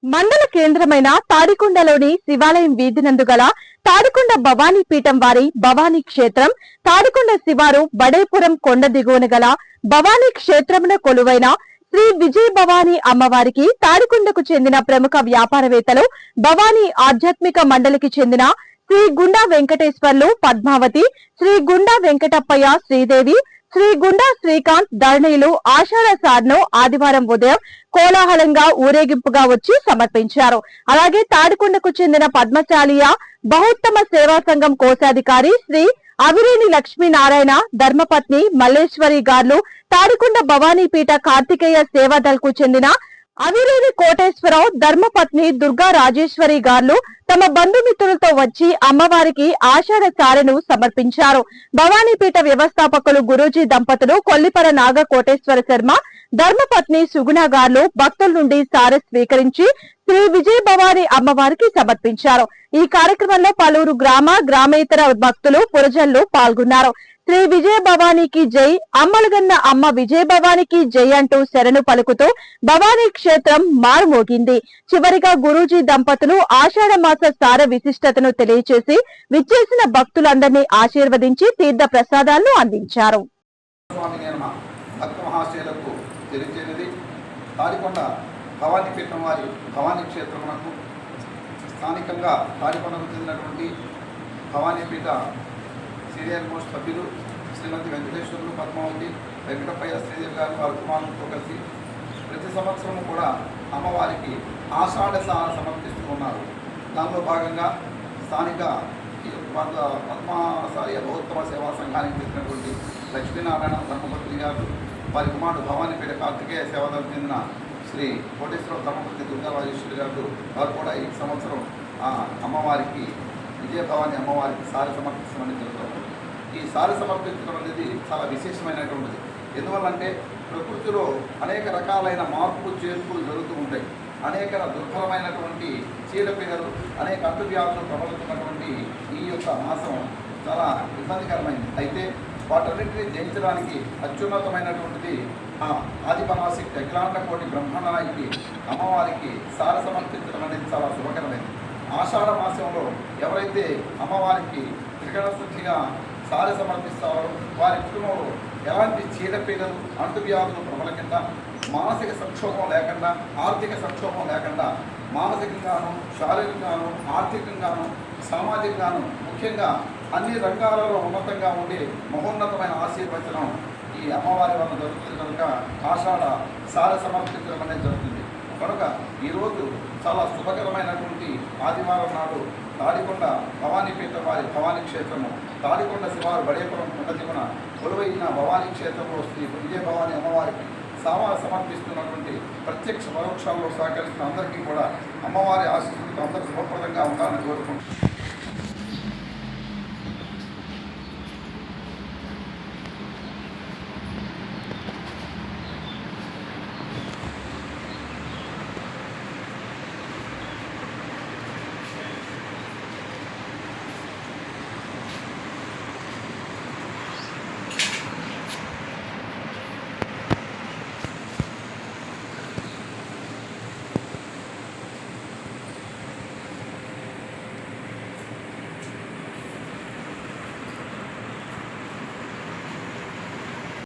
మండల కేంద్రమైన తాడికొండలోని శివాలయం వీధినందు గల తాడికొండ భవానీ పీఠం వారి భవానీ క్షేత్రం, తాడికొండ శివారు బడేపురం కొండ దిగువన గల భవానీ క్షేత్రమున కొలువైన శ్రీ విజయ భవానీ అమ్మవారికి తాడికొండకు చెందిన ప్రముఖ వ్యాపారవేత్తలు, భవానీ ఆధ్యాత్మిక మండలికి చెందిన శ్రీ గుండా వెంకటేశ్వర్లు, పద్మావతి, శ్రీ గుండా వెంకటప్పయ్య, శ్రీదేవి, శ్రీ గుండా శ్రీకాంత్ ధరణీలు ఆషాఢ సార్ను ఆదివారం ఉదయం కోలాహలంగా ఊరేగింపుగా వచ్చి సమర్పించారు. అలాగే తాడికొండకు చెందిన పద్మశాలియ బహుత్తమ సేవా సంఘం కోశాధికారి శ్రీ అవిరేని లక్ష్మీనారాయణ, ధర్మపత్ని మల్లేశ్వరి గార్లు, తాడికొండ భవానీపీఠ కార్తికేయ సేవాదల్ కు చెందిన అవిరేని కోటేశ్వరరావు, ధర్మపత్ని దుర్గా రాజేశ్వరి గార్లు తమ బంధుమిత్రులతో వచ్చి అమ్మవారికి ఆషాఢ సారెను సమర్పించారు. భవానీపీఠ వ్యవస్థాపకులు గురూజీ దంపతులు కొల్లిపర నాగ కోటేశ్వర శర్మ, ధర్మపత్ని సుగుణ గార్లు భక్తుల నుండి సారె స్వీకరించి శ్రీ విజయ భవానీ అమ్మవారికి సమర్పించారు. ఈ కార్యక్రమంలో పలువురు గ్రామేతర భక్తులు, పురజనులు పాల్గొన్నారు. శ్రీ విజయ భవానీకి జై, అమ్మలగన్న అమ్మ విజయ భవానీకి జై అంటూ శరణు పలుకుతూ భవానీ క్షేత్రం మారుమోగింది. చివరిగా గురూజీ దంపతులు ఆషాఢ మాస సార విశిష్టతను తెలియచేసి విచ్చేసిన భక్తులందరినీ ఆశీర్వదించి తీర్థ ప్రసాదాలను అందించారు. స్థానికంగా తాడికొండకు చెందినటువంటి భవానీపీఠ సీనియర్ మోస్ట్ సభ్యులు శ్రీమతి వెంకటేశ్వర్లు, పద్మావతి, వెంకటప్పయ్య, శ్రీదేవి గారు వారి కుమారులతో కలిసి ప్రతి సంవత్సరం కూడా అమ్మవారికి ఆషాఢ సార సమర్పిస్తూ ఉన్నారు. దానిలో భాగంగా స్థానిక పద్మశాలియ బహుత్తమ సేవా సంఘానికి చెందినటువంటి లక్ష్మీనారాయణ, ధర్మపత్ని గారు, వారి కుమారుడు భవానీపేట కార్తికేయ సేవాదలకు చెందిన శ్రీ కోటేశ్వర ధర్మపతి దుర్గా రాజేశ్వరి గారు వారు కూడా ఈ సంవత్సరం అమ్మవారికి విజయ భవానీ అమ్మవారికి సారి సమర్పించడం జరుగుతుంది. ఈ సారి సమర్పించడం అనేది చాలా విశేషమైనటువంటిది. ఎందువల్లంటే ప్రకృతిలో అనేక రకాలైన మార్పులు చేర్పులు జరుగుతూ ఉంటాయి. అనేక దుర్భరమైనటువంటి చీడపీడలు, అనేక అంటువ్యాధులు ప్రబలుతున్నటువంటి ఈ యొక్క మాసం చాలా ఇబ్బందికరమైంది. అయితే వాటన్నింటినీ జయించడానికి అత్యున్నతమైనటువంటిది ఆదిపరాశక్తి అఖిలాండ కోటి బ్రహ్మాండానికి అమ్మవారికి సార సమర్పించడం అనేది చాలా శుభకరమైనది. ఆషాఢ మాసంలో ఎవరైతే అమ్మవారికి త్రికరణ శుద్ధిగా సార సమర్పిస్తారో వారి కుటుంబంలో ఎలాంటి చీడపీడలు, అంటువ్యాధులు ప్రబలకుండా, మానసిక సంక్షోభం లేకుండా, ఆర్థిక సంక్షోభం లేకుండా, మానసికంగాను, శారీరకంగాను, ఆర్థికంగాను, సామాజికంగాను, ముఖ్యంగా అన్ని రంగాలలో ఉన్నతంగా ఉండే మహోన్నతమైన ఆశీర్వచనం ఈ అమ్మవారి వల్ల జరుగుతుంది. కనుక ఆషాఢ సార సమర్పించడం అనేది జరుగుతుంది. కనుక ఈరోజు చాలా శుభకరమైనటువంటి ఆదివారం నాడు తాడికొండ భవానీపీఠ వారి భవానీ క్షేత్రము, తాడికొండ శివారు బడేపురం కొండ దిగున కొలువైన భవానీ క్షేత్రంలో శ్రీ విజయ భవానీ అమ్మవారికి సమర్పిస్తున్నటువంటి ప్రత్యక్ష పరోక్షాల్లో సహకరిస్తున్న అందరికీ కూడా అమ్మవారి ఆశీస్సులతో అందరూ శుభప్రదంగా ఉండాలని కోరుకుంటున్నాను.